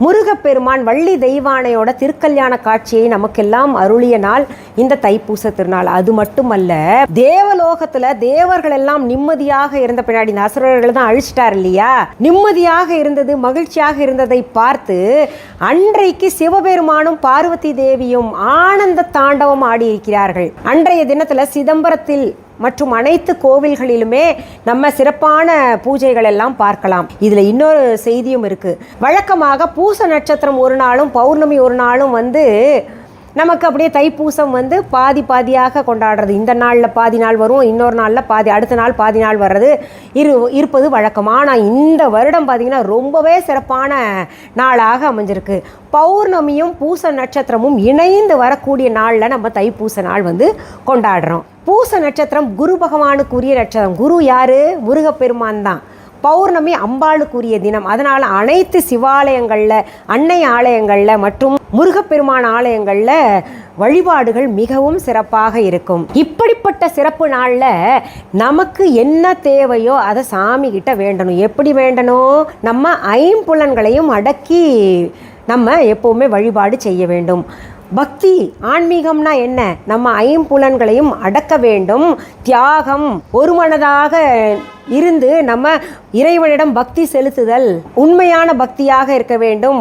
முருகப்பெருமான் வள்ளி தெய்வானையோட திருக்கல்யாண காட்சியை நமக்கெல்லாம் அருளிய நாள் இந்த தைப்பூச திருநாள். அது மட்டுமல்ல, தேவலோகத்துல தேவர்கள் எல்லாம் நிம்மதியாக இருந்த பின்னாடி இந்த அசுரர்கள் தான் அழிச்சிட்டார் இல்லையா, நிம்மதியாக இருந்தது, மகிழ்ச்சியாக இருந்ததை பார்த்து அன்றைக்கு சிவபெருமானும் பார்வதி தேவியும் ஆனந்த தாண்டவம் ஆடி இருக்கிறார்கள். அன்றைய தினத்துல சிதம்பரத்தில் மற்றும் அனைத்து கோவில்களிலுமே நம்ம சிறப்பான பூஜைகள் எல்லாம் பார்க்கலாம். இதில் இன்னொரு செய்தியும் இருக்குது. வழக்கமாக பூச நட்சத்திரம் ஒரு நாளும் பௌர்ணமி ஒரு நாளும் நமக்கு அப்படியே தைப்பூசம் பாதி பாதியாக கொண்டாடுறது. இந்த நாளில் பாதி நாள் வரும், இன்னொரு நாளில் பாதி, அடுத்த நாள் பாதி நாள் வர்றது இருப்பது வழக்கம். ஆனால் இந்த வருடம் பார்த்திங்கன்னா ரொம்பவே சிறப்பான நாளாக அமைஞ்சிருக்கு. பௌர்ணமியும் பூச நட்சத்திரமும் இணைந்து வரக்கூடிய நாளில் நம்ம தைப்பூச நாள் கொண்டாடுறோம். பூச நட்சத்திரம் குரு பகவானுக்குரிய நட்சத்திரம். குரு யாரு? முருகப்பெருமான் தான். பௌர்ணமி அம்பாளுக்குரிய தினம். அதனால் அனைத்து சிவாலயங்களில், அன்னை ஆலயங்களில் மற்றும் முருகப்பெருமான் ஆலயங்களில் வழிபாடுகள் மிகவும் சிறப்பாக இருக்கும். இப்படிப்பட்ட சிறப்பு நாளில் நமக்கு என்ன தேவையோ அதை சாமி கிட்ட வேண்டணும். எப்படி வேண்டணும்? நம்ம ஐம்புலன்களையும் அடக்கி நம்ம எப்போவுமே வழிபாடு செய்ய வேண்டும். பக்தி ஆன்மீகம்னா என்ன? நம்ம ஐம்புலன்களையும் அடக்க வேண்டும். தியாகம், ஒரு மனதாக இருந்து நம்ம இறைவனிடம் பக்தி செலுத்துதல், உண்மையான பக்தியாக இருக்க வேண்டும்.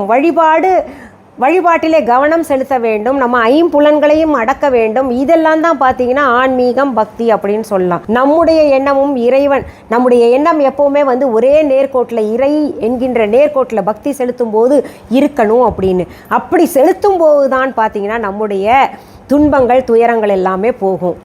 வழிபாட்டிலே கவனம் செலுத்த வேண்டும். நம்ம ஐம்புலன்களையும் அடக்க வேண்டும். இதெல்லாம் தான் பார்த்தீங்கன்னா ஆன்மீகம், பக்தி அப்படின்னு சொல்லலாம். நம்முடைய எண்ணமும் இறைவன், நம்முடைய எண்ணம் எப்போவுமே ஒரே நேர்கோட்டில், இறை என்கின்ற நேர்கோட்டில் பக்தி செலுத்தும் போது இருக்கணும் அப்படின்னு. அப்படி செலுத்தும் போது தான் பார்த்தீங்கன்னா நம்முடைய துன்பங்கள், துயரங்கள் எல்லாமே போகும்.